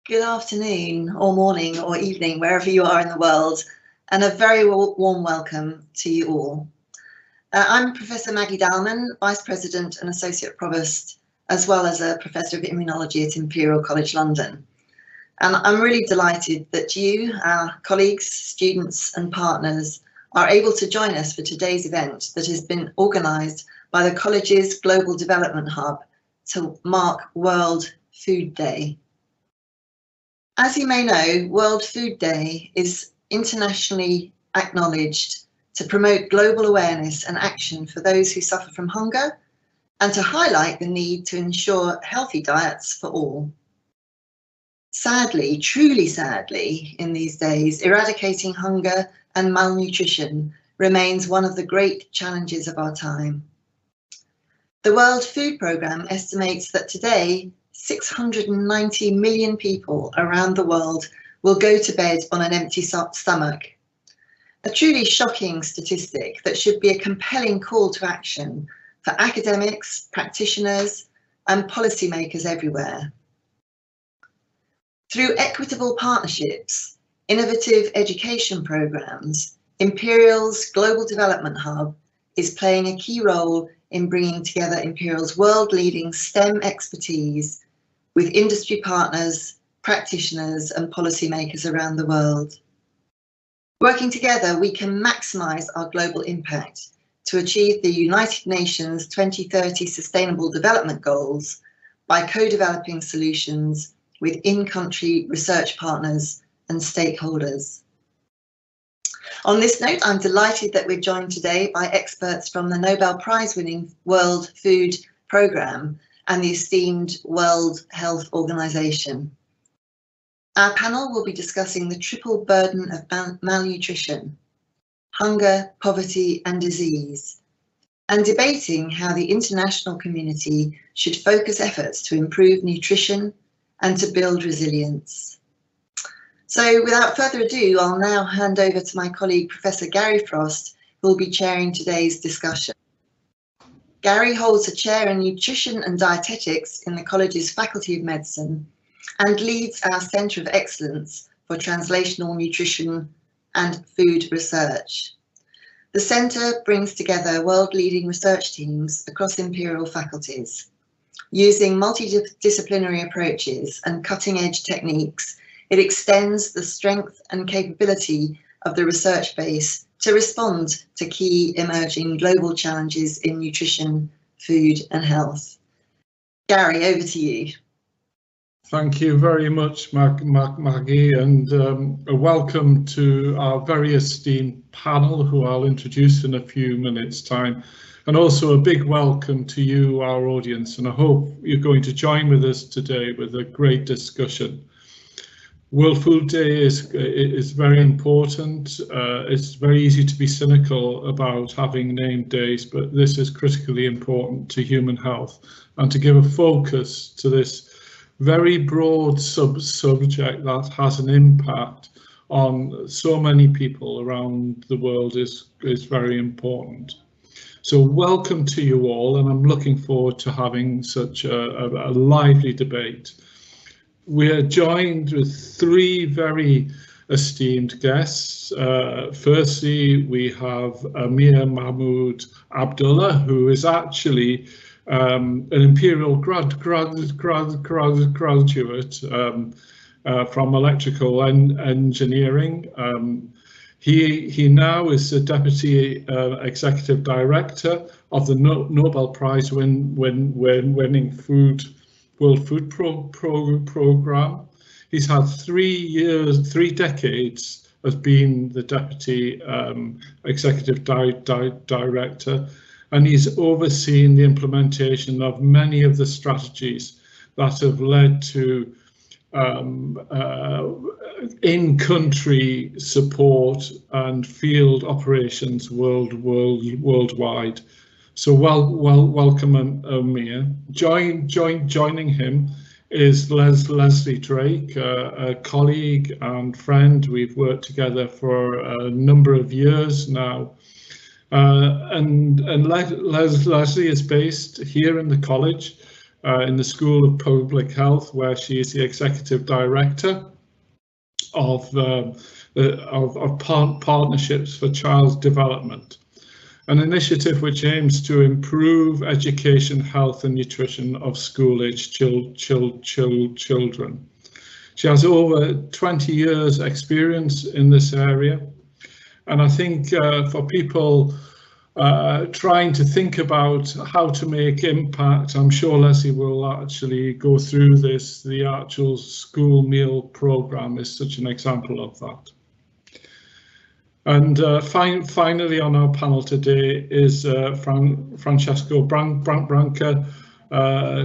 Good afternoon or morning or evening, wherever you are in the world, and a very warm welcome to you all. I'm Professor Maggie Dalman, Vice President and Associate Provost, as well as a Professor of Immunology at Imperial College London. And I'm really delighted that you, our colleagues, students and partners, are able to join us for today's event that has been organised by the college's Global Development Hub to mark World Food Day. As you may know, World Food Day is internationally acknowledged to promote global awareness and action for those who suffer from hunger and to highlight the need to ensure healthy diets for all. Sadly, truly sadly, in these days, eradicating hunger and malnutrition remains one of the great challenges of our time. The World Food Programme estimates that today, 690 million people around the world will go to bed on an empty stomach. A truly shocking statistic that should be a compelling call to action for academics, practitioners, and policymakers everywhere. Through equitable partnerships, innovative education programs, Imperial's Global Development Hub is playing a key role in bringing together Imperial's world-leading STEM expertise with industry partners, practitioners and policymakers around the world. Working together, we can maximise our global impact to achieve the United Nations 2030 Sustainable Development Goals by co-developing solutions with in-country research partners and stakeholders. On this note, I'm delighted that we're joined today by experts from the Nobel Prize-winning World Food Programme and the esteemed World Health Organization. Our panel will be discussing the triple burden of malnutrition, hunger, poverty and disease, and debating how the international community should focus efforts to improve nutrition and to build resilience. So without further ado, I'll now hand over to my colleague, Professor Gary Frost, who will be chairing today's discussion. Gary holds a chair in nutrition and dietetics in the college's Faculty of Medicine and leads our Centre of Excellence for Translational Nutrition and Food Research. The centre brings together world-leading research teams across Imperial faculties. Using multidisciplinary approaches and cutting-edge techniques, it extends the strength and capability of the research base to respond to key emerging global challenges in nutrition, food and health. Gary, over to you. Thank you very much, Maggie, and a welcome to our very esteemed panel, who I'll introduce in a few minutes' time. And also a big welcome to you, our audience, and I hope you're going to join with us today with a great discussion. World Food Day is very important. It's very easy to be cynical about having named days, but this is critically important to human health, and to give a focus to this very broad subject that has an impact on so many people around the world is very important. So welcome to you all, and I'm looking forward to having such a lively debate. We are joined with three very esteemed guests. Firstly, we have Amir, Mahmoud, Abdullah, who is actually an Imperial graduate from electrical engineering. He now is the Deputy Executive Director of the Nobel Prize winning World Food Programme. He's had 3 decades as being the Deputy Executive Director, and he's overseen the implementation of many of the strategies that have led to in-country support and field operations worldwide. So welcome, Amir. Joining him is Leslie Drake, a colleague and friend. We've worked together for a number of years now. And Leslie is based here in the college. in the School of Public Health, where she is the Executive Director of Partnerships for Child Development, an initiative which aims to improve education, health and nutrition of school-aged children. She has over 20 years experience in this area, and I think for people trying to think about how to make impact, I'm sure Leslie will actually go through this. The actual school meal program is such an example of that. And finally on our panel today is Francesco Branca,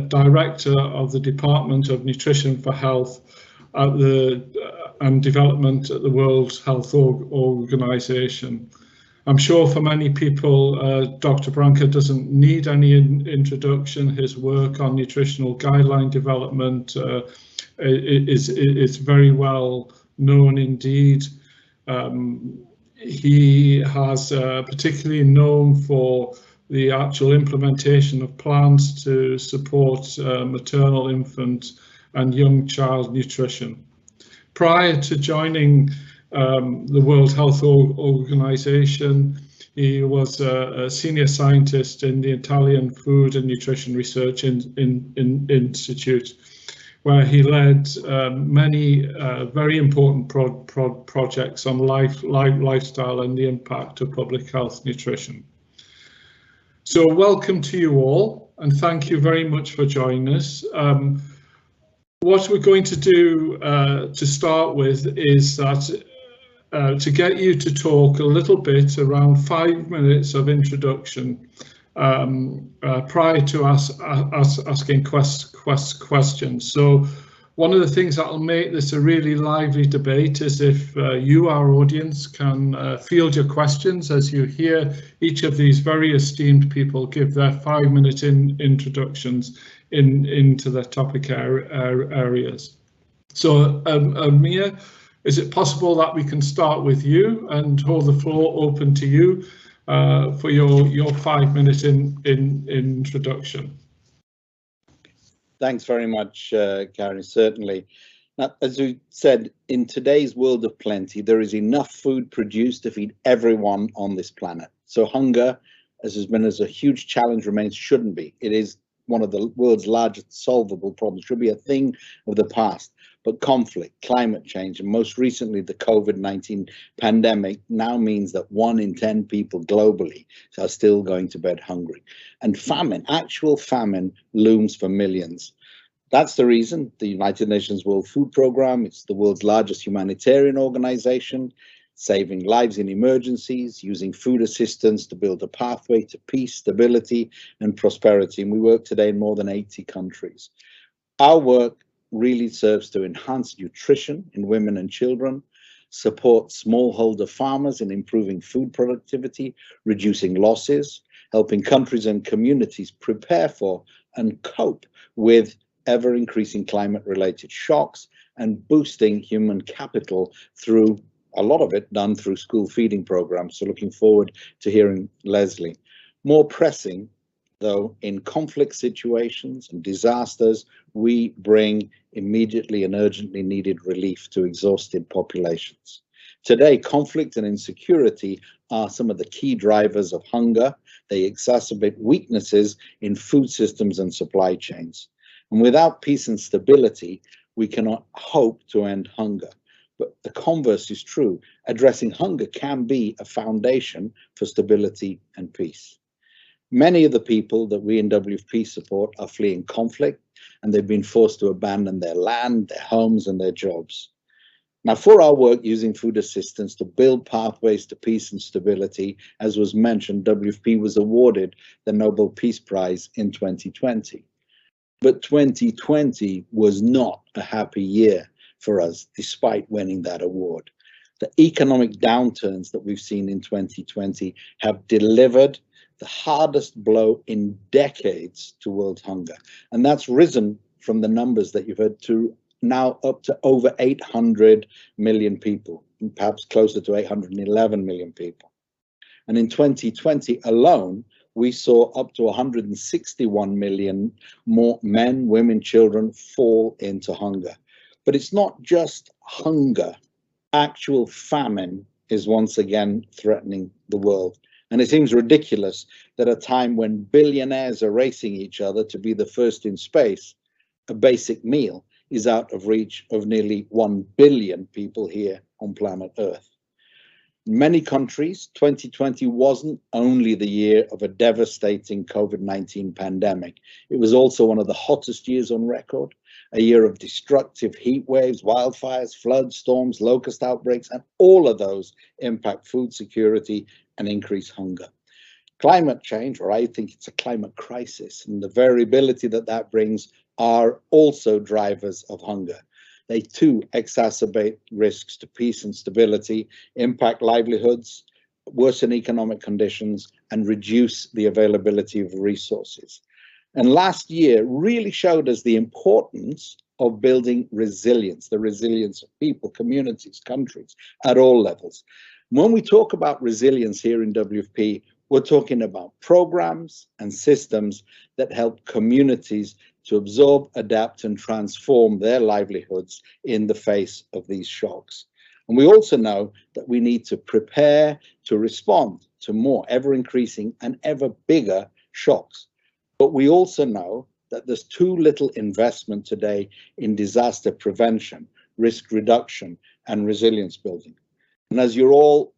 Director of the Department of Nutrition for Health and Development at the World Health Organization. I'm sure for many people, Dr. Branca doesn't need any introduction. His work on nutritional guideline development is very well known indeed. He has particularly known for the actual implementation of plans to support maternal, infant and young child nutrition. Prior to joining the World Health Organization, he was a senior scientist in the Italian Food and Nutrition Research Institute, where he led many very important projects on lifestyle and the impact of public health nutrition. So welcome to you all, and thank you very much for joining us. What we're going to do to start with is that to get you to talk a little bit, around 5 minutes of introduction prior to us asking questions. So one of the things that will make this a really lively debate is if you, our audience, can field your questions as you hear each of these very esteemed people give their 5-minute introductions into their topic areas. So Amir, is it possible that we can start with you and hold the floor open to you for your 5-minute introduction? Thanks very much, Karen, certainly. Now, as you said, in today's world of plenty, there is enough food produced to feed everyone on this planet. So hunger, as has been as a huge challenge, shouldn't be. It is one of the world's largest solvable problems, should be a thing of the past. But conflict, climate change, and most recently the COVID-19 pandemic now means that 1 in 10 people globally are still going to bed hungry. And famine, actual famine, looms for millions. That's the reason the United Nations World Food Programme, it's the world's largest humanitarian organization, saving lives in emergencies, using food assistance to build a pathway to peace, stability, and prosperity. And we work today in more than 80 countries. Our work really serves to enhance nutrition in women and children, support smallholder farmers in improving food productivity, reducing losses, helping countries and communities prepare for and cope with ever-increasing climate-related shocks, and boosting human capital through a lot of it done through school feeding programs. So looking forward to hearing Leslie. More pressing, though, in conflict situations and disasters, we bring immediately and urgently needed relief to exhausted populations. Today, conflict and insecurity are some of the key drivers of hunger. They exacerbate weaknesses in food systems and supply chains. And without peace and stability, we cannot hope to end hunger. But the converse is true. Addressing hunger can be a foundation for stability and peace. Many of the people that we in WFP support are fleeing conflict, and they've been forced to abandon their land, their homes, and their jobs. Now, for our work using food assistance to build pathways to peace and stability, as was mentioned, WFP was awarded the Nobel Peace Prize in 2020. But 2020 was not a happy year for us, despite winning that award. The economic downturns that we've seen in 2020 have delivered the hardest blow in decades to world hunger. And that's risen from the numbers that you've heard to now up to over 800 million people, and perhaps closer to 811 million people. And in 2020 alone, we saw up to 161 million more men, women, children fall into hunger. But it's not just hunger. Actual famine is once again threatening the world. And it seems ridiculous that at a time when billionaires are racing each other to be the first in space, a basic meal is out of reach of nearly 1 billion people here on planet Earth. In many countries, 2020 wasn't only the year of a devastating COVID-19 pandemic. It was also one of the hottest years on record, a year of destructive heat waves, wildfires, floods, storms, locust outbreaks, and all of those impact food security and increase hunger. Climate change, or I think it's a climate crisis, and the variability that that brings are also drivers of hunger. They too exacerbate risks to peace and stability, impact livelihoods, worsen economic conditions, and reduce the availability of resources. And last year really showed us the importance of building resilience, the resilience of people, communities, countries at all levels. When we talk about resilience here in WFP, we're talking about programs and systems that help communities to absorb, adapt, and transform their livelihoods in the face of these shocks. And we also know that we need to prepare to respond to more ever-increasing and ever bigger shocks. But we also know that there's too little investment today in disaster prevention, risk reduction, and resilience building. And as you're all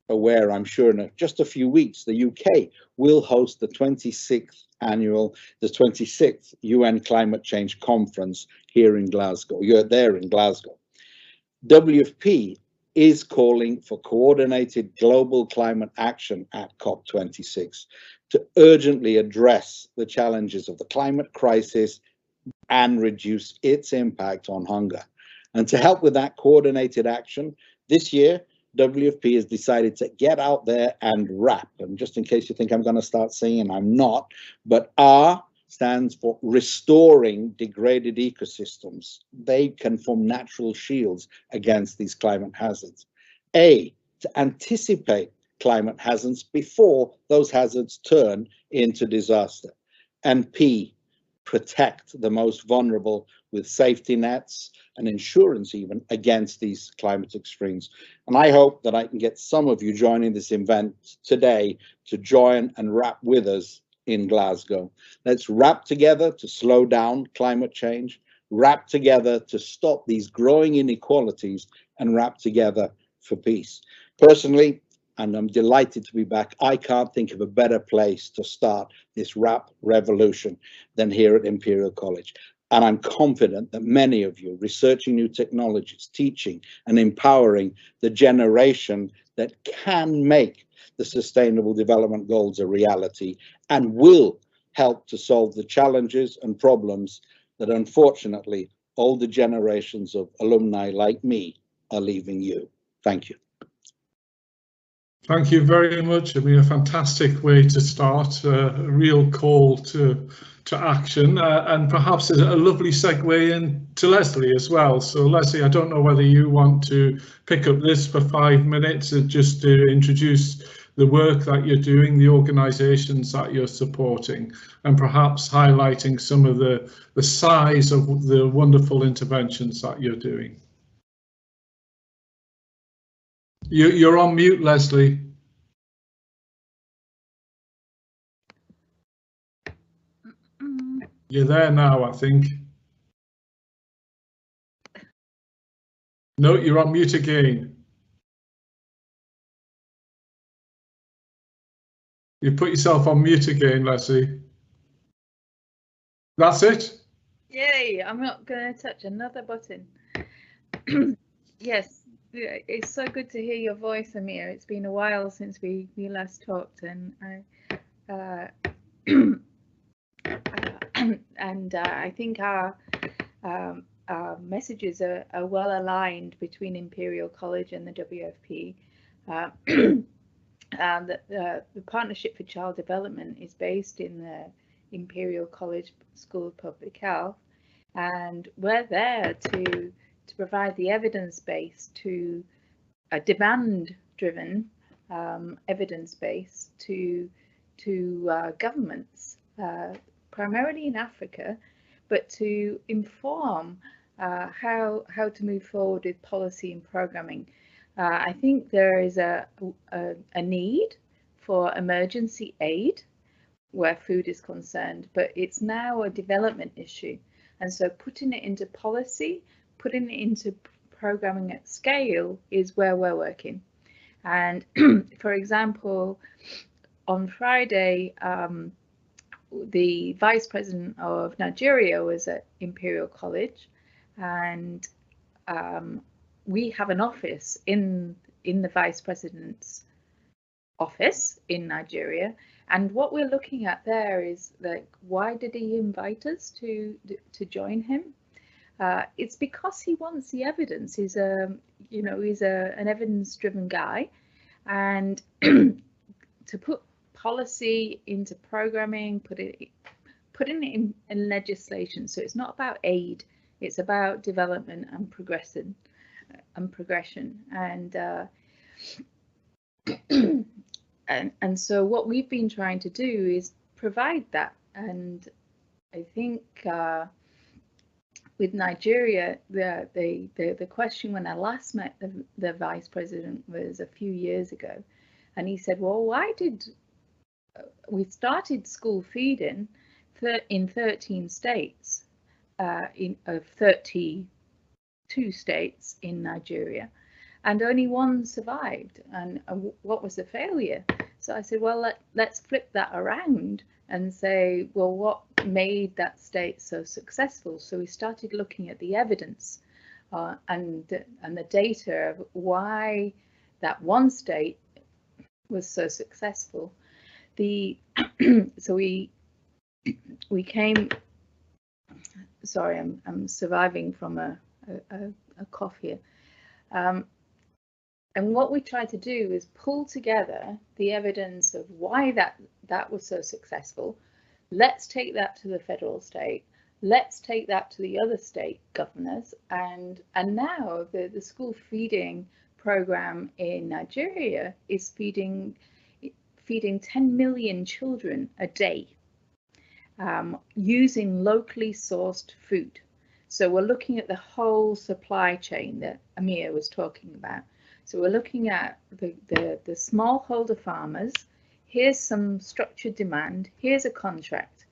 aware, I'm sure in just a few weeks, the UK will host the 26th UN Climate Change Conference here in Glasgow. You're there in Glasgow. WFP is calling for coordinated global climate action at COP26 to urgently address the challenges of the climate crisis and reduce its impact on hunger. And to help with that coordinated action, this year, WFP has decided to get out there and RAP. And just in case you think I'm going to start singing, I'm not. But R stands for restoring degraded ecosystems. They can form natural shields against these climate hazards. A, to anticipate climate hazards before those hazards turn into disaster. And P, protect the most vulnerable with safety nets and insurance even against these climate extremes. And I hope that I can get some of you joining this event today to join and RAP with us in Glasgow. Let's RAP together to slow down climate change, RAP together to stop these growing inequalities, and RAP together for peace. Personally, and I'm delighted to be back, I can't think of a better place to start this RAP revolution than here at Imperial College. And I'm confident that many of you researching new technologies, teaching and empowering the generation that can make the Sustainable Development Goals a reality and will help to solve the challenges and problems that unfortunately older generations of alumni like me are leaving you. Thank you. Thank you very much. I mean, a fantastic way to start, a real call to action, and perhaps a lovely segue in to Leslie as well. So Leslie, I don't know whether you want to pick up this for 5 minutes just to introduce the work that you're doing, the organisations that you're supporting, and perhaps highlighting some of the size of the wonderful interventions that you're doing. You're on mute, Leslie. You're there now, I think. No, you're on mute again. You put yourself on mute again, Leslie. That's it? Yay, I'm not going to touch another button. Yes, it's so good to hear your voice, Amir. It's been a while since we last talked, and I think our messages are well aligned between Imperial College and the WFP. The Partnership for Child Development is based in the Imperial College School of Public Health, and we're there to provide the evidence base, to a demand-driven evidence base to governments, primarily in Africa, but to inform how to move forward with policy and programming. I think there is a need for emergency aid where food is concerned, but it's now a development issue. And so putting it into policy, putting it into programming at scale is where we're working. And for example, on Friday, the Vice President of Nigeria was at Imperial College, and we have an office in the Vice President's office in Nigeria. And what we're looking at there is, like, why did he invite us to join him? It's because he wants the evidence. He's an evidence-driven guy, and to put policy into programming, putting it in legislation. So it's not about aid; it's about development and progression. And so what we've been trying to do is provide that. And I think with Nigeria, the question when I last met the Vice President was a few years ago, and he said, well, why did we started school feeding in 13 states, of 32 states in Nigeria, and only one survived, and what was the failure? So I said, well, let's flip that around and say, well, what made that state so successful? So we started looking at the evidence and the data of why that one state was so successful. So we came. Sorry, I'm surviving from a cough here. And what we tried to do is pull together the evidence of why that was so successful. Let's take that to the federal state. Let's take that to the other state governors. And now the school feeding program in Nigeria is feeding 10 million children a day using locally sourced food. So we're looking at the whole supply chain that Amir was talking about. So we're looking at the smallholder farmers. Here's some structured demand. Here's a contract.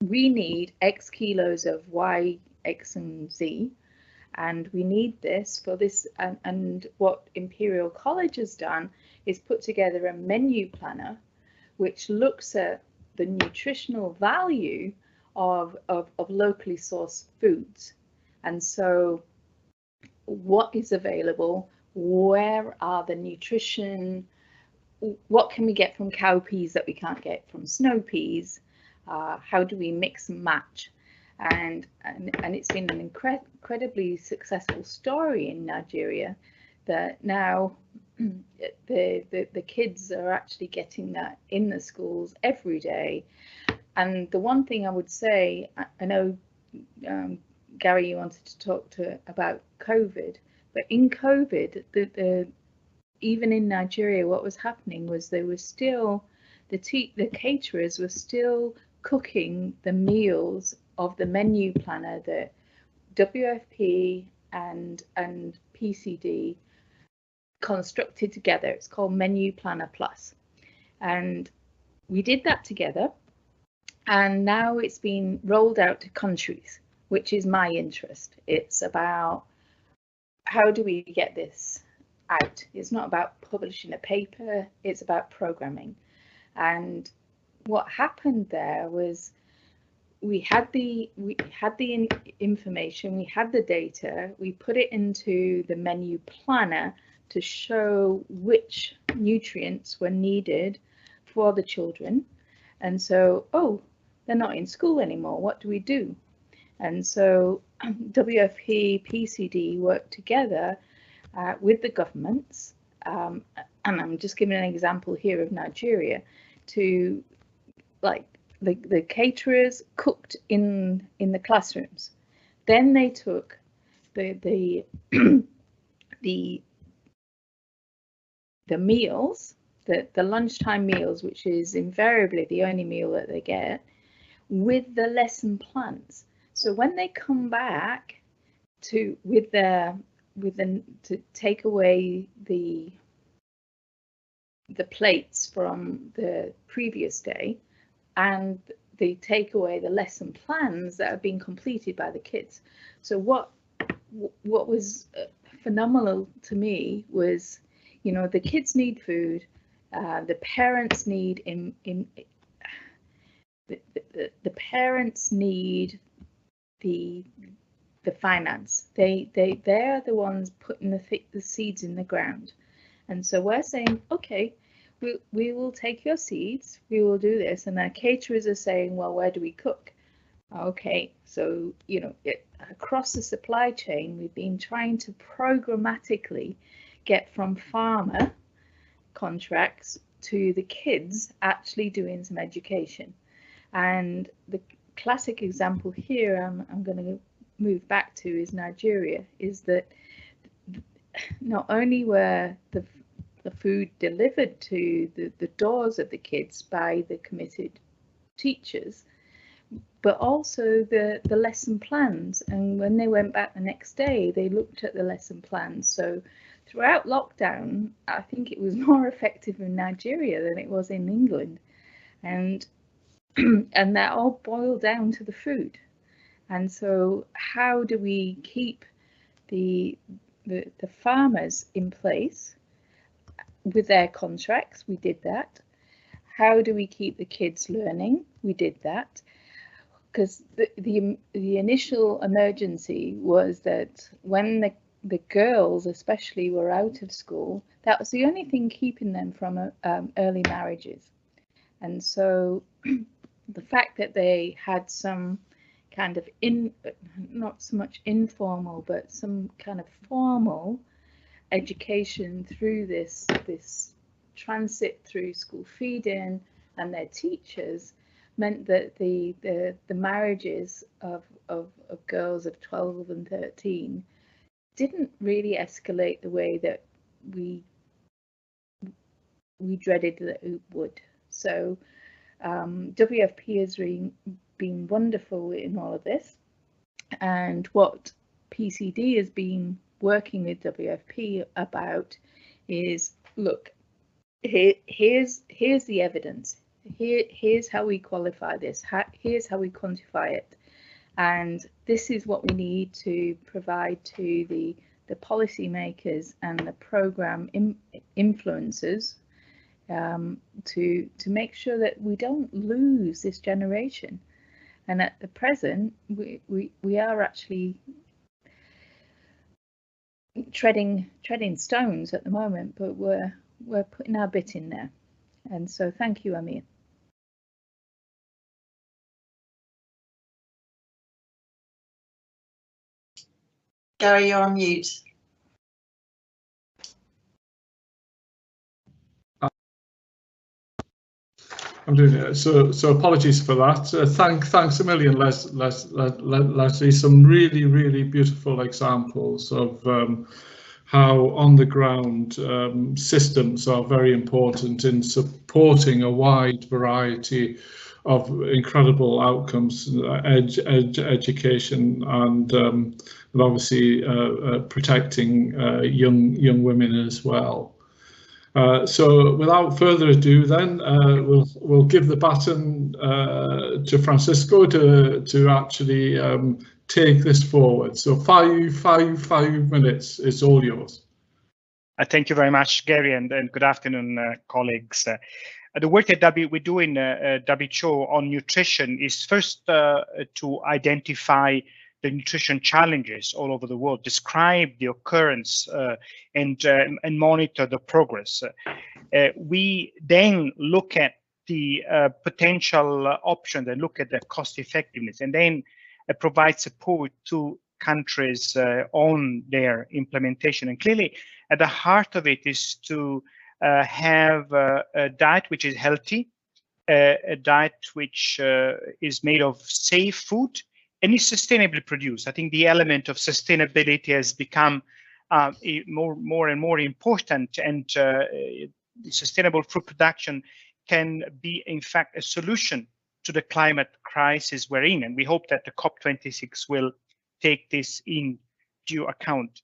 We need X kilos of Y, X, and Z, and we need this for this. And what Imperial College has done is put together a menu planner, which looks at the nutritional value of locally sourced foods. And so what is available? Where are the nutrition? What can we get from cowpeas that we can't get from snow peas? How do we mix and match? And it's been an incredibly successful story in Nigeria that now the kids are actually getting that in the schools every day. And the one thing I would say, I know Gary, you wanted to talk about COVID, but in COVID, even in Nigeria, what was happening was there was still the caterers were still cooking the meals of the menu planner that WFP and PCD constructed together. It's called Menu Planner Plus, and we did that together. And now it's been rolled out to countries, which is my interest. It's about how do we get this out? It's not about publishing a paper, it's about programming. And what happened there was we had the information, we had the data, we put it into the menu planner to show which nutrients were needed for the children. And so, oh, they're not in school anymore, what do we do? And so WFP, PCD worked together with the governments, and I'm just giving an example here of Nigeria, to like the caterers cooked in the classrooms. Then they took the meals the lunchtime meals, which is invariably the only meal that they get, with the lesson plans. So when they come back to take away the plates from the previous day, and they take away the lesson plans that have been completed by the kids. So what was phenomenal to me was, you know, the kids need food, the parents need the parents need the finance. They're the ones putting the seeds in the ground. And so we're saying, okay, we will take your seeds, we will do this. And our caterers are saying, well, where do we cook? Okay, so, you know, across the supply chain, we've been trying to programmatically get from farmer contracts to the kids actually doing some education. And the classic example here I'm going to move back to is Nigeria, is that not only were the food delivered to the doors of the kids by the committed teachers, but also the lesson plans. And when they went back the next day, they looked at the lesson plans. So throughout lockdown, I think it was more effective in Nigeria than it was in England. And that all boiled down to the food. And so how do we keep the farmers in place with their contracts? We did that. How do we keep the kids learning? We did that. Because the initial emergency was that when the girls especially were out of school, that was the only thing keeping them from early marriages. And so the fact that they had some kind of not so much informal, but some kind of formal education through this transit through school feeding and their teachers meant that the marriages of girls of 12 and 13 didn't really escalate the way that we dreaded that it would. So WFP has been wonderful in all of this, and what PCD has been working with WFP about is, look, here's the evidence. Here's how we qualify this. Here's how we quantify it, and this is what we need to provide to the policymakers and the program influencers to make sure that we don't lose this generation. And at the present, we are actually treading stones at the moment, but we're putting our bit in there. And so thank you, Amir. Gary, you're on mute. I'm doing it. So apologies for that. Thanks a million, Leslie. Some really beautiful examples of how on the ground systems are very important in supporting a wide variety of incredible outcomes, education, and obviously protecting young women as well. So without further ado, then we'll give the baton to Francesco to actually take this forward. So five minutes, it's all yours. Thank you very much, Gary, and good afternoon, colleagues. The work that we do in WHO on nutrition is first to identify the nutrition challenges all over the world, describe the occurrence and monitor the progress. We then look at the potential options and look at the cost effectiveness, and then provide support to countries on their implementation. And clearly, at the heart of it is to have a diet which is healthy, a diet which is made of safe food, and is sustainably produced. I think the element of sustainability has become more and more important, and sustainable food production can be, in fact, a solution to the climate crisis we're in. And we hope that the COP26 will take this in due account.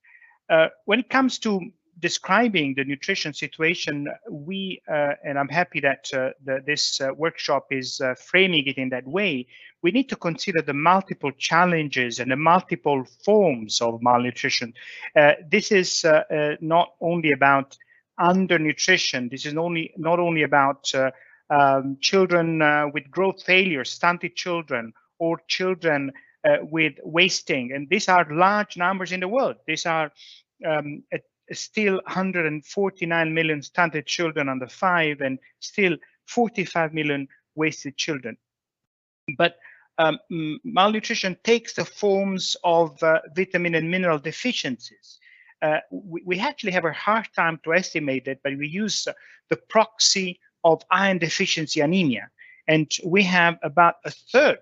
When it comes to describing the nutrition situation, we, and I'm happy that this workshop is framing it in that way, we need to consider the multiple challenges and the multiple forms of malnutrition. This is not only about undernutrition. This is not only about children with growth failure, stunted children, or children with wasting. And these are large numbers in the world. These are still 149 million stunted children under 5 and still 45 million wasted children. But malnutrition takes the forms of vitamin and mineral deficiencies. We actually have a hard time to estimate that, but we use the proxy of iron deficiency anemia. And we have about a third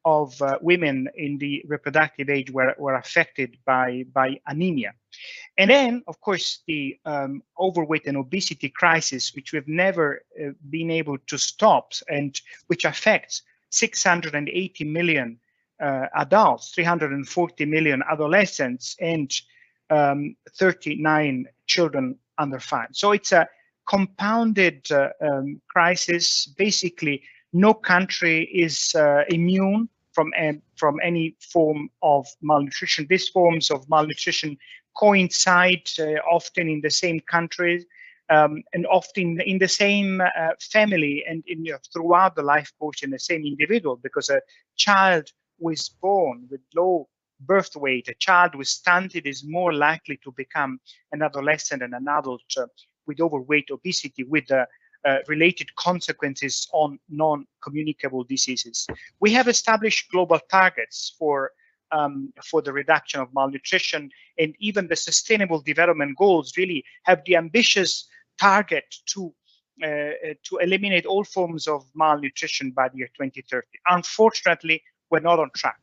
of women in the reproductive age were affected by anemia. And then, of course, the overweight and obesity crisis, which we've never been able to stop, and which affects 680 million adults, 340 million adolescents, and 39 children under 5. So it's a compounded crisis. Basically, no country is immune from any form of malnutrition. These forms of malnutrition coincide often in the same countries and often in the same family and throughout the life course in the same individual, because a child who is born with low birth weight, a child with stunted, is more likely to become an adolescent and an adult with overweight, obesity, with related consequences on non-communicable diseases. We have established global targets for the reduction of malnutrition, and even the Sustainable Development Goals really have the ambitious target to eliminate all forms of malnutrition by the year 2030. Unfortunately, we're not on track.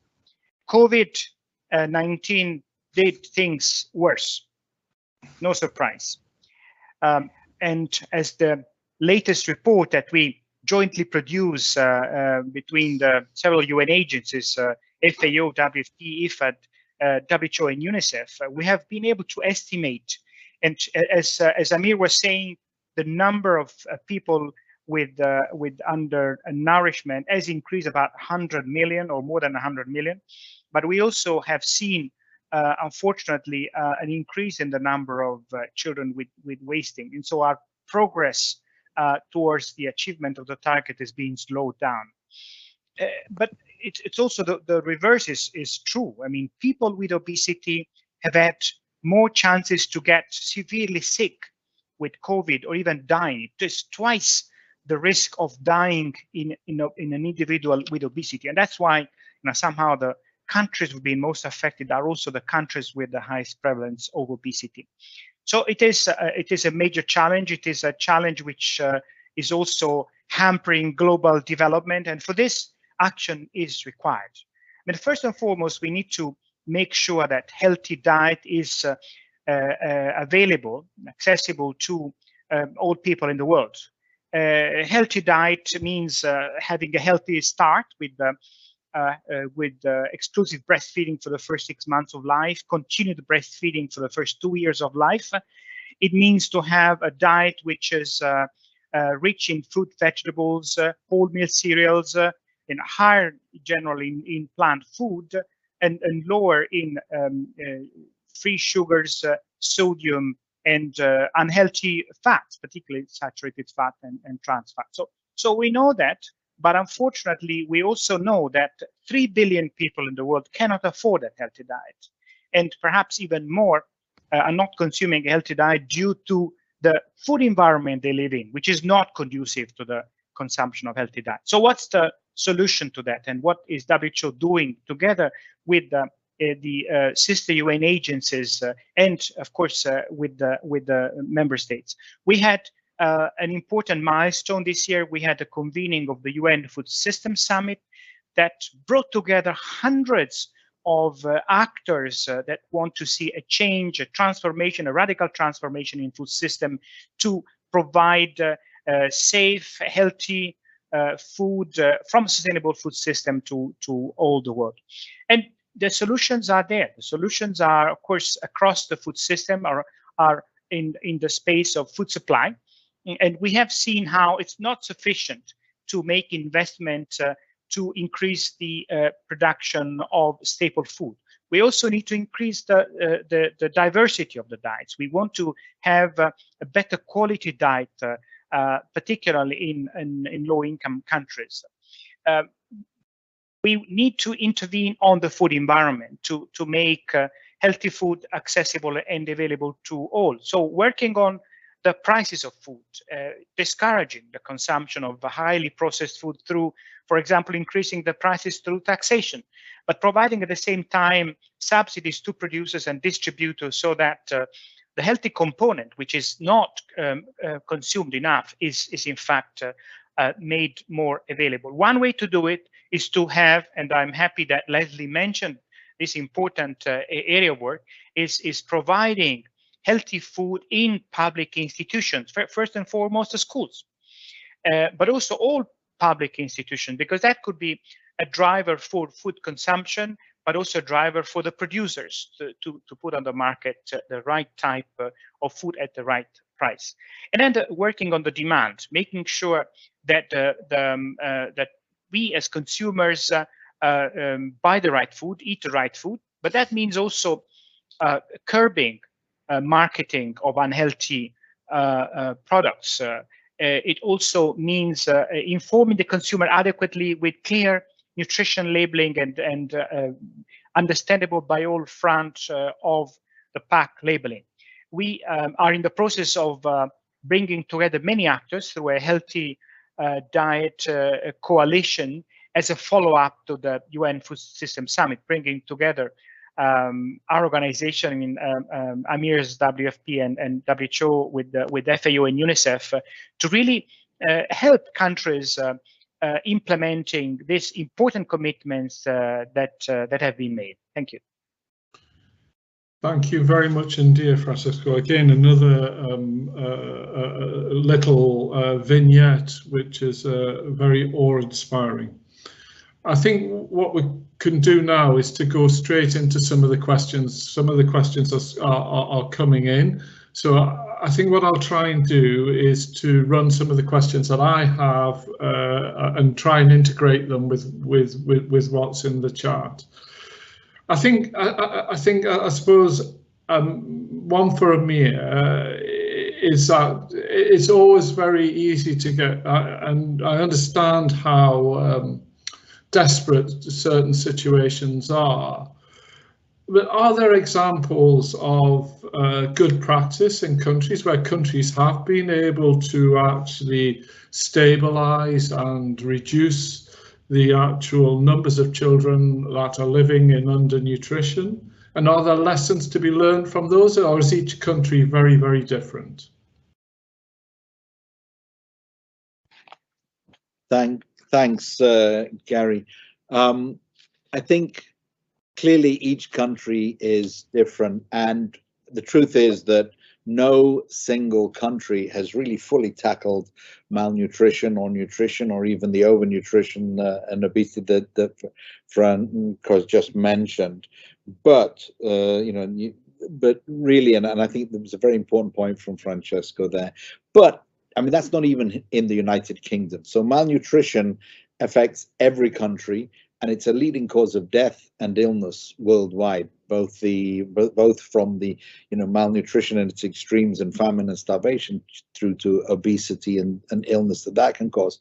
COVID-19 did things worse. No surprise. And as the latest report that we jointly produce between the several UN agencies, FAO, WFP, IFAD, WHO, and UNICEF, we have been able to estimate, and as Amir was saying, the number of people with undernourishment has increased about 100 million or more than 100 million. But we also have seen, unfortunately, an increase in the number of children with wasting. And so our progress towards the achievement of the target is being slowed down. But it's also the reverse is true. I mean, people with obesity have had more chances to get severely sick with COVID or even dying. There's twice the risk of dying in an individual with obesity. And that's why somehow the countries who've been most affected are also the countries with the highest prevalence of obesity. So it is a major challenge. It is a challenge which is also hampering global development. And for this, action is required. I mean, first and foremost, we need to make sure that healthy diet is available, accessible to all people in the world. Healthy diet means having a healthy start with exclusive breastfeeding for the first 6 months of life, continued breastfeeding for the first 2 years of life. It means to have a diet which is rich in fruit, vegetables, wholemeal cereals, and higher generally in plant food, and lower in free sugars, sodium, and unhealthy fats, particularly saturated fat and trans fat. So we know that. But unfortunately, we also know that 3 billion people in the world cannot afford a healthy diet. And perhaps even more are not consuming a healthy diet due to the food environment they live in, which is not conducive to the consumption of healthy diet. So what's the solution to that? And what is WHO doing together with the sister UN agencies and, of course, with the member states? We had an important milestone this year. We had the convening of the UN Food Systems Summit that brought together hundreds of actors that want to see a change, a transformation, a radical transformation in food system to provide safe, healthy food from a sustainable food system to all the world. And the solutions are there. The solutions are, of course, across the food system, are in the space of food supply. And we have seen how it's not sufficient to make investment to increase the production of staple food. We also need to increase the diversity of the diets. We want to have a better quality diet, particularly in low-income countries. We need to intervene on the food environment to make healthy food accessible and available to all. So working on the prices of food, discouraging the consumption of highly processed food through, for example, increasing the prices through taxation, but providing at the same time subsidies to producers and distributors so that the healthy component, which is not consumed enough, is in fact made more available. One way to do it is to have, and I'm happy that Leslie mentioned this important area of work, is providing healthy food in public institutions, first and foremost the schools, but also all public institutions, because that could be a driver for food consumption, but also a driver for the producers to put on the market the right type of food at the right price. And then working on the demand, making sure that that we as consumers buy the right food, eat the right food, but that means also curbing marketing of unhealthy products. It also means informing the consumer adequately with clear nutrition labeling and understandable by all fronts of the pack labeling. We are in the process of bringing together many actors through a healthy diet coalition as a follow-up to the UN Food System Summit, bringing together our organization in Amir's WFP and WHO with FAO and UNICEF to really help countries implementing these important commitments that have been made. Thank you. Thank you very much indeed, Francesco. Again, another little vignette, which is very awe-inspiring. I think what we can do now is to go straight into some of the questions. Some of the questions are coming in. So I think what I'll try and do is to run some of the questions that I have and try and integrate them with what's in the chat. I suppose one for Amir is that it's always very easy to get, and I understand how desperate certain situations are, but are there examples of good practice in countries where countries have been able to actually stabilize and reduce the actual numbers of children that are living in undernutrition? And are there lessons to be learned from those, or is each country very, very different? Thanks, Gary. I think clearly each country is different, and the truth is that no single country has really fully tackled malnutrition or nutrition or even the overnutrition and obesity that Franco just mentioned. But but really, and I think there was a very important point from Francesco there. But I mean, that's not even in the United Kingdom. So malnutrition affects every country, and it's a leading cause of death and illness worldwide, both from the malnutrition and its extremes and famine and starvation through to obesity and illness that can cause.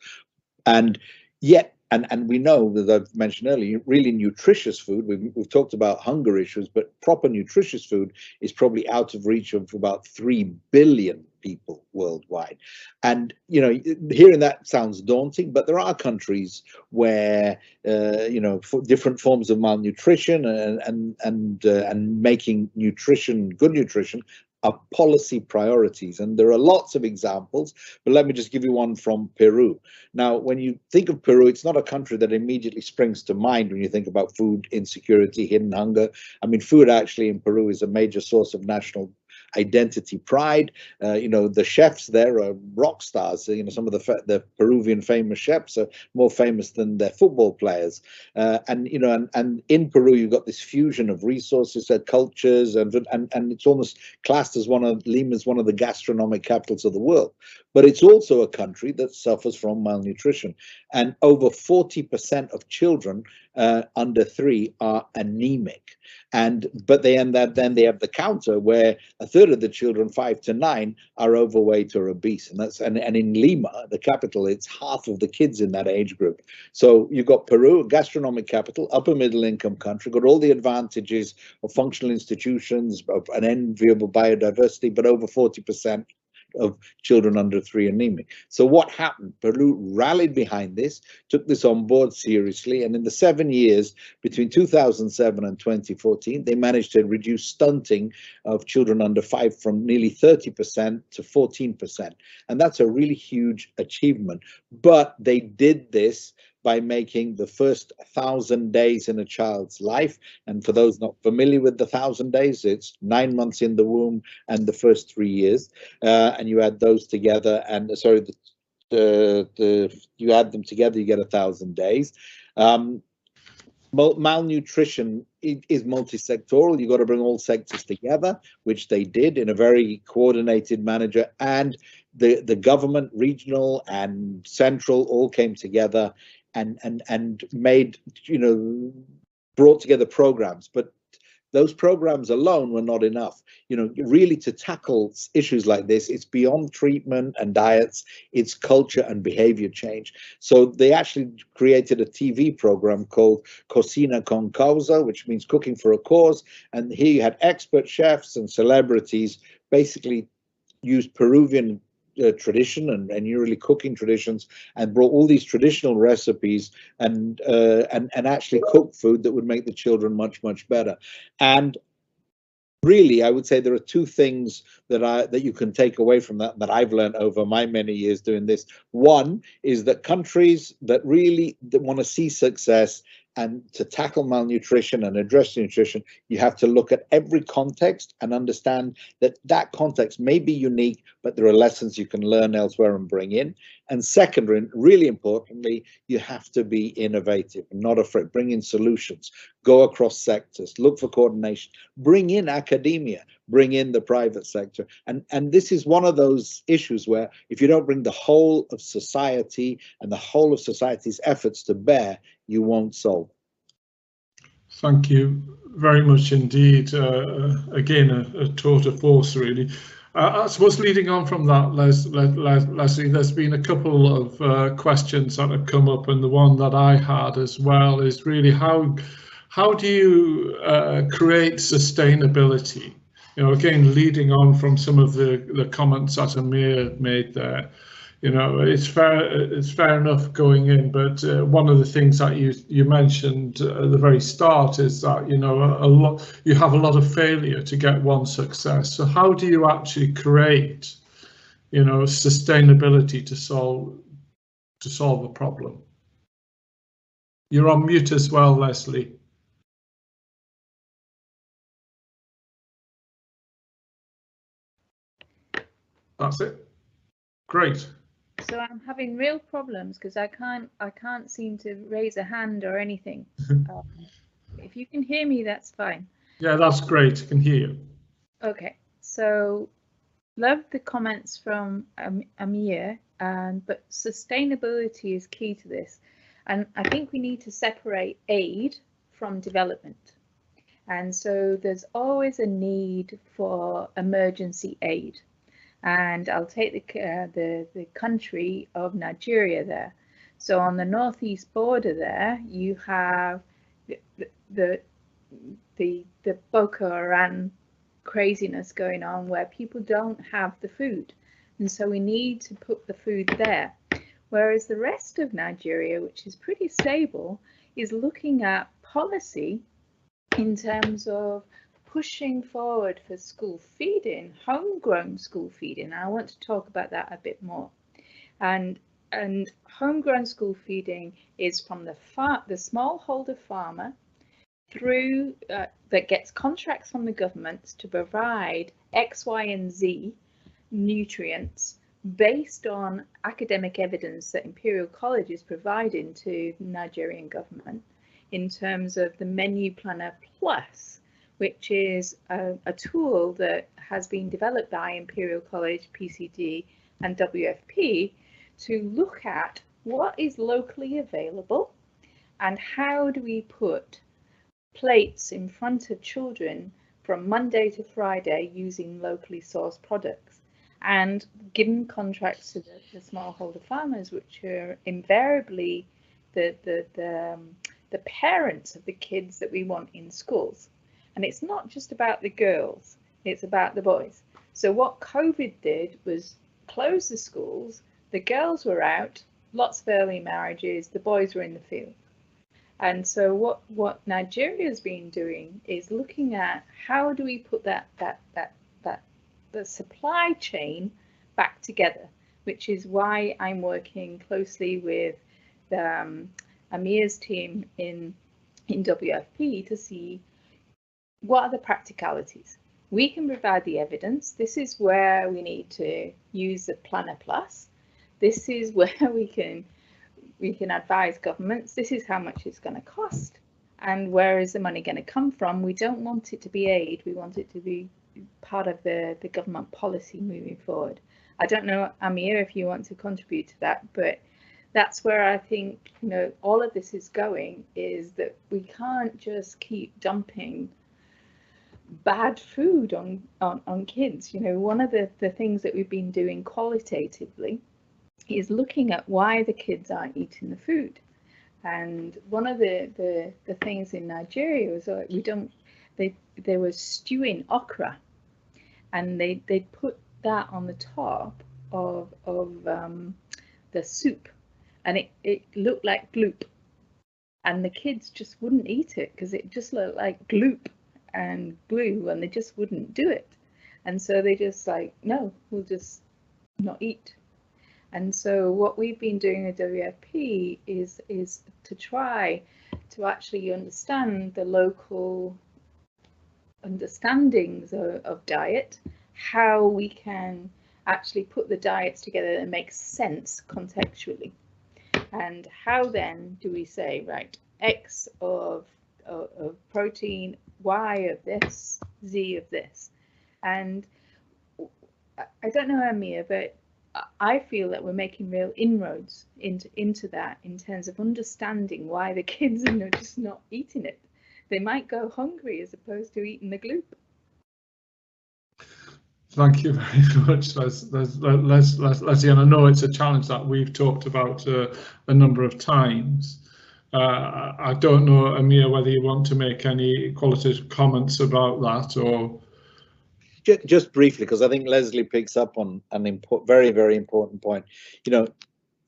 And yet, and we know, as I've mentioned earlier, really nutritious food, we've talked about hunger issues, but proper nutritious food is probably out of reach of about 3 billion people worldwide. And hearing that sounds daunting, but there are countries where for different forms of malnutrition and making nutrition, good nutrition, are policy priorities. And there are lots of examples, but let me just give you one from Peru. Now, when you think of Peru, it's not a country that immediately springs to mind when you think about food insecurity, hidden hunger. I mean, food actually in Peru is a major source of national identity, pride. The chefs there are rock stars. Some of the Peruvian famous chefs are more famous than their football players. And in Peru, you've got this fusion of resources, cultures, and it's almost classed as Lima's one of the gastronomic capitals of the world. But it's also a country that suffers from malnutrition, and over 40% of children under 3 are anemic. But then they have the counter where a third of the children, 5 to 9, are overweight or obese, and in Lima, the capital, it's half of the kids in that age group. So you've got Peru, a gastronomic capital, upper middle income country, got all the advantages of functional institutions, of an enviable biodiversity, but over 40% of children under 3 anemic. So what happened? Peru rallied behind this, took this on board seriously, and in the 7 years between 2007 and 2014, they managed to reduce stunting of children under 5 from nearly 30% to 14%. And that's a really huge achievement. But they did this by making the first 1,000 days in a child's life. And for those not familiar with the 1,000 days, it's 9 months in the womb and the first 3 years. And you add those together, and you add them together, you get 1,000 days. Malnutrition is multi-sectoral. You've got to bring all sectors together, which they did in a very coordinated manner. And the government, regional and central, all came together and made, brought together programs. But those programs alone were not enough. Really, to tackle issues like this, it's beyond treatment and diets, it's culture and behavior change. So they actually created a TV program called Cocina con Causa, which means cooking for a cause. And here you had expert chefs and celebrities basically used Peruvian tradition and really cooking traditions, and brought all these traditional recipes and actually cooked food that would make the children much, much better. And really, I would say there are 2 things that you can take away from that I've learned over my many years doing this. One is that countries that want to see success and to tackle malnutrition and address nutrition, you have to look at every context and understand that context may be unique, but there are lessons you can learn elsewhere and bring in. And second, and really importantly, you have to be innovative and not afraid. Bring in solutions, go across sectors, look for coordination, bring in academia, bring in the private sector. And this is one of those issues where if you don't bring the whole of society and the whole of society's efforts to bear, you won't solve. Thank you very much indeed. Again, a tour de force, really. I suppose leading on from that, Leslie, there's been a couple of questions that have come up, and the one that I had as well is really how do you create sustainability? Again, leading on from some of the comments that Amir made there. It's fair enough going in, but one of the things that you mentioned at the very start is that you have a lot of failure to get one success. So how do you actually create sustainability to solve a problem? You're on mute as well, Leslie. That's it. Great. So I'm having real problems because I can't seem to raise a hand or anything. If you can hear me, that's fine. Yeah, that's great. I can hear you. Okay, so love the comments from Amir, but sustainability is key to this. And I think we need to separate aid from development. And so there's always a need for emergency aid. And I'll take the country of Nigeria there. So on the northeast border there, you have the Boko Haram craziness going on where people don't have the food, and so we need to put the food there. Whereas the rest of Nigeria, which is pretty stable, is looking at policy in terms of pushing forward for school feeding, homegrown school feeding. I want to talk about that a bit more. And homegrown school feeding is from the smallholder farmer through that gets contracts from the governments to provide X, Y, and Z nutrients based on academic evidence that Imperial College is providing to the Nigerian government in terms of the Menu Planner Plus, which is a tool that has been developed by Imperial College, PCD, and WFP to look at what is locally available and how do we put plates in front of children from Monday to Friday using locally sourced products, and giving contracts to the smallholder farmers, which are invariably the parents of the kids that we want in schools. And it's not just about the girls, it's about the boys. So what COVID did was close the schools, the girls were out, lots of early marriages, the boys were in the field. And so what Nigeria's been doing is looking at how do we put the supply chain back together, which is why I'm working closely with Amir's team in WFP to see what are the practicalities. We can provide the evidence. This is where we need to use the Planner Plus. This is where we can advise governments. This is how much it's going to cost, and where is the money going to come from? We don't want it to be aid. We want it to be part of the government policy moving forward. I don't know, Amir, if you want to contribute to that, but that's where I think, you know, all of this is going, is that we can't just keep dumping bad food on kids. You know, one of the things that we've been doing qualitatively is looking at why the kids aren't eating the food. And one of the things in Nigeria was they were stewing okra, and they put that on the top of the soup, and it looked like gloop, and the kids just wouldn't eat it because it just looked like gloop and glue, and they just wouldn't do it. And so they just like, no, we'll just not eat. And so what we've been doing at WFP is to try to actually understand the local understandings of diet, how we can actually put the diets together and make sense contextually, and how then do we say, right, X of protein, Y of this, Z of this. And I don't know, Amir, but I feel that we're making real inroads into that in terms of understanding why the kids are just not eating it. They might go hungry as opposed to eating the gloop. Thank you very much, Leslie. And I know it's a challenge that we've talked about a number of times. I don't know, Amir, whether you want to make any qualitative comments about that, or just briefly, because I think Leslie picks up on an very, very important point. You know,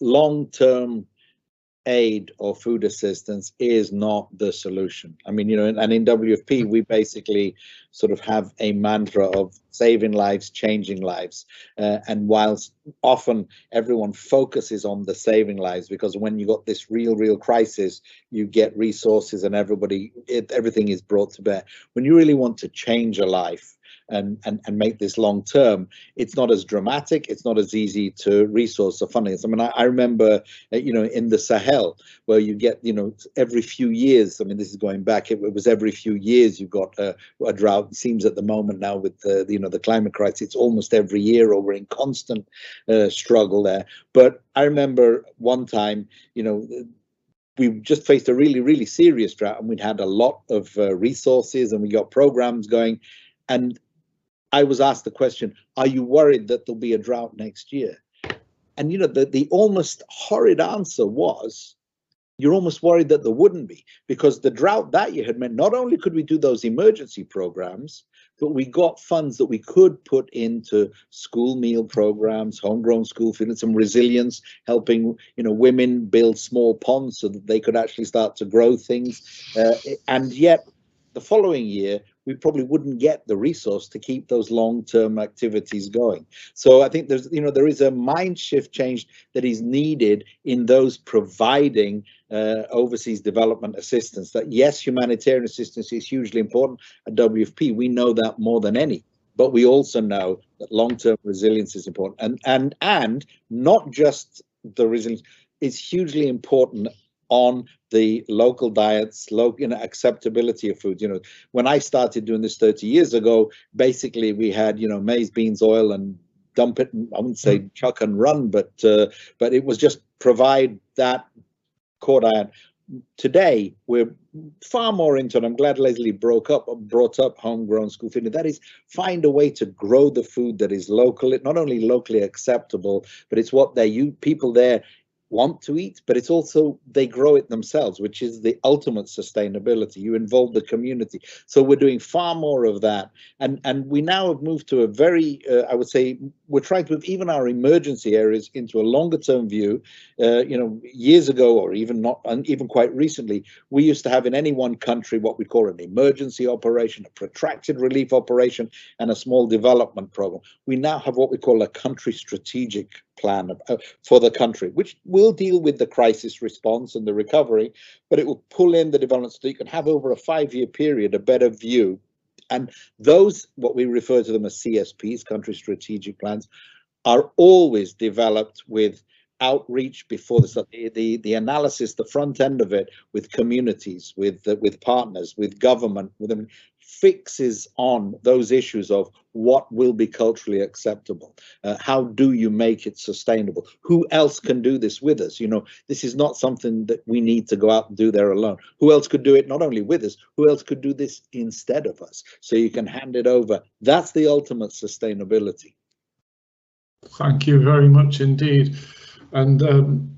long-term aid or food assistance is not the solution. I mean, you know, and in WFP, we basically sort of have a mantra of saving lives, changing lives. And whilst often everyone focuses on the saving lives, because when you got this real crisis, you get resources and everything is brought to bear. When you really want to change a life and make this long term, it's not as dramatic, it's not as easy to resource the funding. I mean, I remember, you know, in the Sahel, where you get, you know, every few years, I mean, this is going back, it was every few years you got a drought. It seems at the moment now with the, you know, the climate crisis, it's almost every year, or we're in constant struggle there. But I remember one time, you know, we just faced a really serious drought, and we'd had a lot of resources, and we got programs going. And I was asked the question, are you worried that there'll be a drought next year? And, you know, the almost horrid answer was, you're almost worried that there wouldn't be, because the drought that year had meant not only could we do those emergency programs, but we got funds that we could put into school meal programs, homegrown school food, and some resilience, helping, you know, women build small ponds so that they could actually start to grow things. And yet, the following year, we probably wouldn't get the resource to keep those long-term activities going. So I think there's, there is a mind shift change that is needed in those providing overseas development assistance. That yes, humanitarian assistance is hugely important at WFP. We know that more than any. But we also know that long-term resilience is important, and not just the resilience, is hugely important on the local diets, acceptability of food. When I started doing this 30 years ago, basically we had, maize, beans, oil, and dump it. I wouldn't say chuck and run, but it was just provide that core diet. Today, we're far more into, and I'm glad Leslie brought up homegrown school feeding. That is, find a way to grow the food that is local, not only locally acceptable, but it's what people there want to eat, but it's also they grow it themselves, which is the ultimate sustainability. You involve the community. So we're doing far more of that. And we now have moved to a very, I would say, we're trying to move even our emergency areas into a longer term view. Years ago, or even quite recently, we used to have in any one country what we call an emergency operation, a protracted relief operation, and a small development program. We now have what we call a country strategic plan for the country, which will deal with the crisis response and the recovery, but it will pull in the development so you can have over a 5-year period a better view. And those, what we refer to them as CSPs, country strategic plans, are always developed with outreach before the analysis, the front end of it, with communities, with partners, with government, with them, fixes on those issues of what will be culturally acceptable. How do you make it sustainable? Who else can do this with us? This is not something that we need to go out and do there alone. Who else could do it not only with us, who else could do this instead of us? So you can hand it over. That's the ultimate sustainability. Thank you very much indeed. And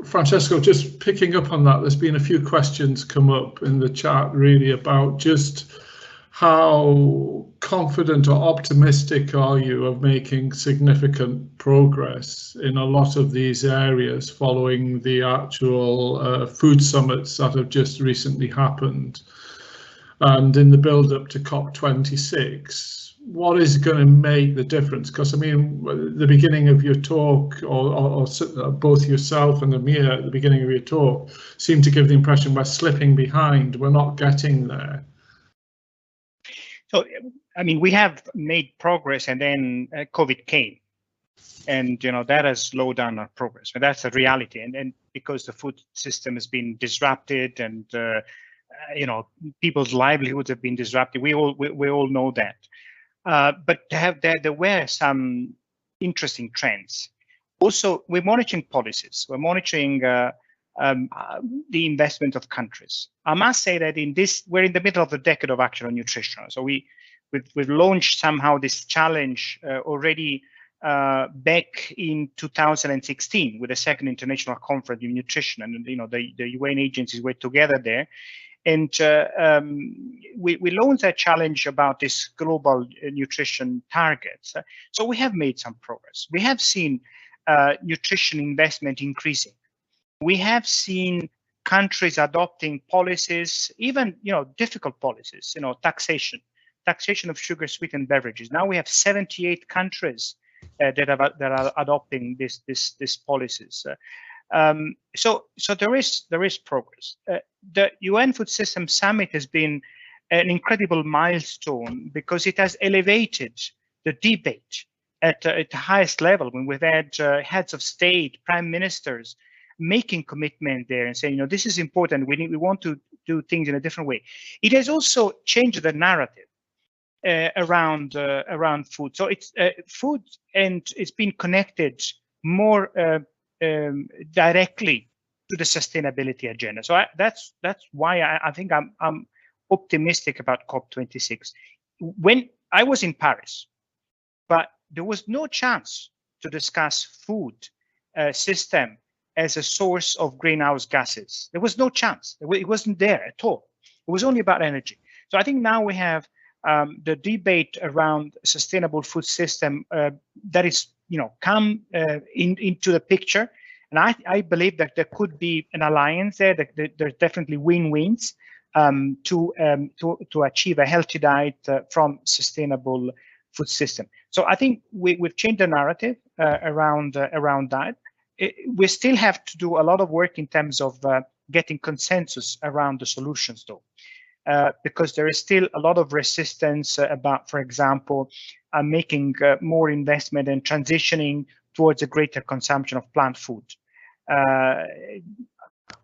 Francesco, just picking up on that, there's been a few questions come up in the chat really about just how confident or optimistic are you of making significant progress in a lot of these areas following the actual food summits that have just recently happened, and in the build up to COP26? What is going to make the difference? Because I mean, the beginning of your talk, or both yourself and Amir at the beginning of your talk, seem to give the impression we're slipping behind. We're not getting there. So, I mean, we have made progress, and then COVID came, and that has slowed down our progress. But that's a reality, and because the food system has been disrupted, and people's livelihoods have been disrupted. We all know that. But there were some interesting trends. Also, we're monitoring policies. We're monitoring the investment of countries. I must say that we're in the middle of the decade of action on nutrition. So we've launched somehow this challenge already back in 2016 with the second international conference on nutrition, and the UN agencies were together there. And we launched a challenge about this global nutrition targets. So we have made some progress. We have seen nutrition investment increasing. We have seen countries adopting policies, even difficult policies, taxation of sugar sweetened beverages. Now we have 78 countries that are adopting these policies. So there is progress. The UN Food System Summit has been an incredible milestone because it has elevated the debate at the highest level. When we've had heads of state, prime ministers making commitment there and saying, this is important. We want to do things in a different way. It has also changed the narrative around food. So it's food, and it's been connected more directly to the sustainability agenda. So that's why I think I'm optimistic about COP26. When I was in Paris, but there was no chance to discuss food system as a source of greenhouse gases. There was no chance. It wasn't there at all. It was only about energy. So I think now we have the debate around sustainable food system that is come into the picture. And I believe that there could be an alliance there, that there's definitely win-wins. to achieve a healthy diet from sustainable food system. So I think we've changed the narrative around that. We still have to do a lot of work in terms of getting consensus around the solutions, though, because there is still a lot of resistance about, for example, making more investment and transitioning towards a greater consumption of plant food.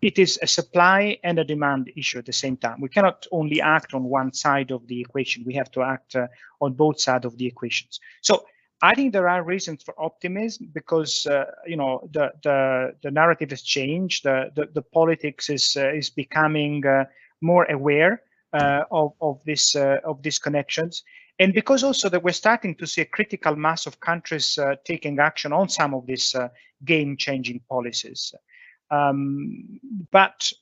It is a supply and a demand issue at the same time. We cannot only act on one side of the equation. We have to act on both sides of the equations. So I think there are reasons for optimism because you know, the narrative has changed. The politics is becoming more aware of these connections, and because also that we're starting to see a critical mass of countries taking action on some of these game-changing policies. But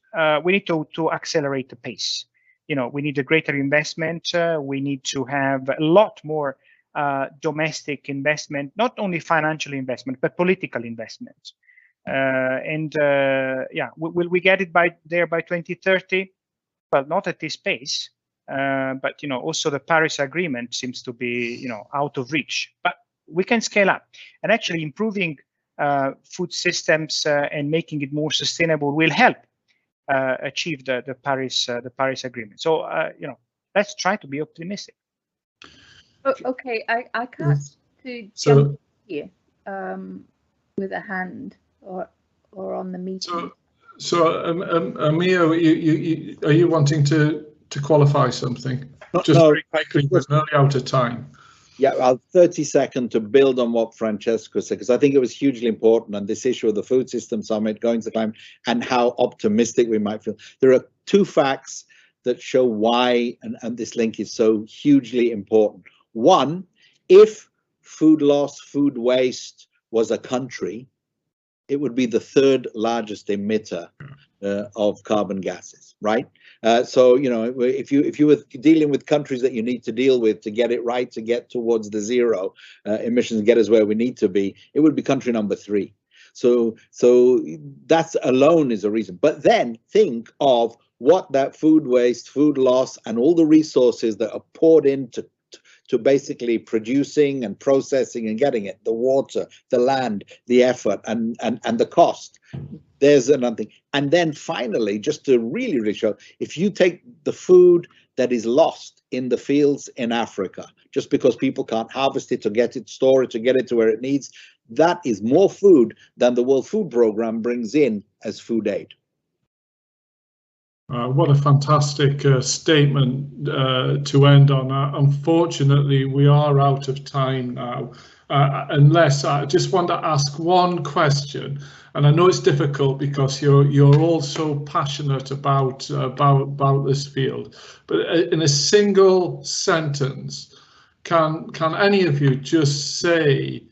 we need to accelerate the pace. You know, we need a greater investment. We need to have a lot more domestic investment, not only financial investment, but political investment. Yeah, will we get it by 2030? Well, not at this pace. But you know, also the Paris Agreement seems to be, you know, out of reach. But we can scale up, and actually improving food systems and making it more sustainable will help achieve the Paris Agreement. So you know, let's try to be optimistic. Oh, okay, I can't to jump here with a hand or on the meeting. So Amir, are you wanting to qualify something? Just no, very quickly, we're nearly out of time. Yeah, I'll 30 seconds to build on what Francesco said, because I think it was hugely important on this issue of the Food System Summit going to climate and how optimistic we might feel. There are two facts that show why, and this link is so hugely important. One, if food loss, food waste was a country, it would be the third largest emitter of carbon gases, right? So, you know, if you were dealing with countries that you need to deal with to get it right, to get towards the zero emissions, get us where we need to be, it would be country number 3. So that alone is a reason. But then think of what that food waste, food loss, and all the resources that are poured into basically producing and processing and getting it, the water, the land, the effort, and the cost. There's another thing. And then finally, just to really show, if you take the food that is lost in the fields in Africa, just because people can't harvest it to get it, store it, to get it to where it needs, that is more food than the World Food Programme brings in as food aid. What a fantastic statement to end on. Unfortunately, we are out of time now. Unless I just want to ask one question, and I know it's difficult because you're all so passionate about this field. But in a single sentence, can any of you just say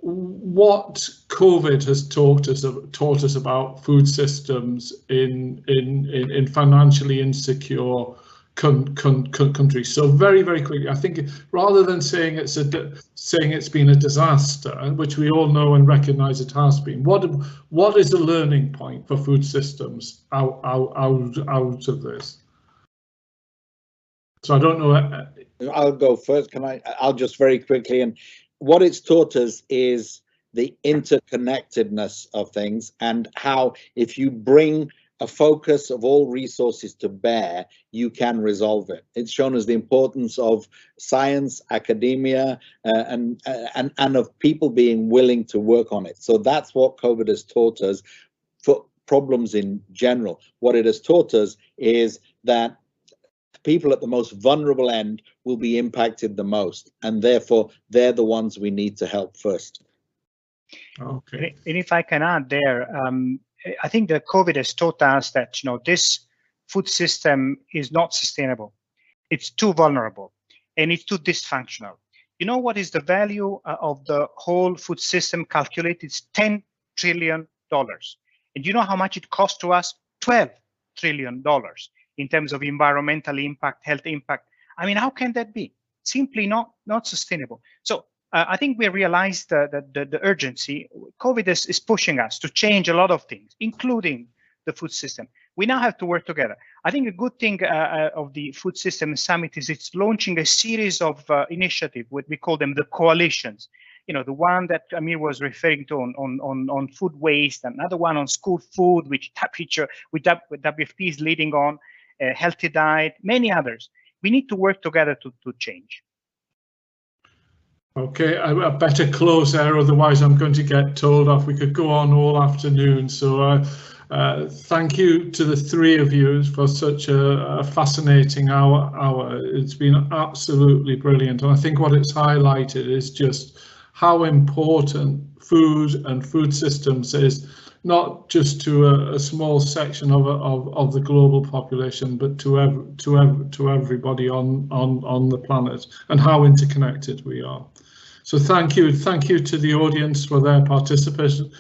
what COVID has taught us about food systems in financially insecure countries? So very quickly, I think rather than saying it's been a disaster, which we all know and recognise it has been, what is the learning point for food systems out of this? So I don't know. I'll go first. I'll just very quickly. And what it's taught us is the interconnectedness of things, and how if you bring a focus of all resources to bear, you can resolve it. It's shown us the importance of science, academia, and of people being willing to work on it. So that's what COVID has taught us for problems in general. What it has taught us is that people at the most vulnerable end will be impacted the most, and therefore they're the ones we need to help first. Okay. And if I can add there, I think that COVID has taught us that, you know, this food system is not sustainable. It's too vulnerable and it's too dysfunctional. You know what is the value of the whole food system calculated? It's $10 trillion. And you know how much it costs to us? $12 trillion in terms of environmental impact, health impact. I mean, how can that be? Simply not sustainable. So I think we realized that the urgency. COVID is pushing us to change a lot of things, including the food system. We now have to work together. I think a good thing of the Food System Summit is it's launching a series of initiatives, what we call them the coalitions. You know, the one that Amir was referring to on food waste, another one on school food, which WFP is leading on, healthy diet, many others. We need to work together to change. Okay, I better close there, otherwise I'm going to get told off. We could go on all afternoon. So thank you to the three of you for such a fascinating hour. It's been absolutely brilliant. And I think what it's highlighted is just how important food and food systems is, not just to a small section of the global population, but to everybody on the planet, and how interconnected we are. So thank you to the audience for their participation.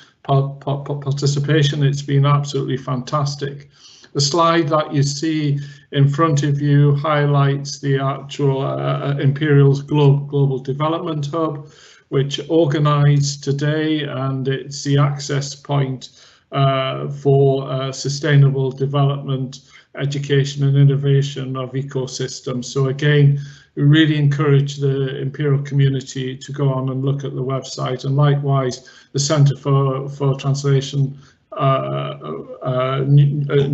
It's been absolutely fantastic. The slide that you see in front of you highlights the actual Imperial's Global Development Hub, which organised today, and it's the access point for sustainable development, education and innovation of ecosystems. So again, we really encourage the Imperial community to go on and look at the website, and likewise the Centre for Translation,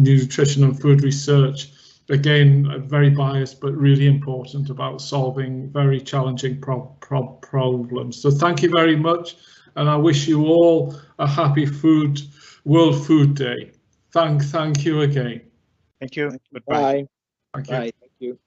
Nutrition and Food Research. Again, very biased, but really important about solving very challenging problems. So thank you very much, and I wish you all a happy World Food Day. Thank you again. Thank you. Goodbye. Thank you. Bye. Thank you.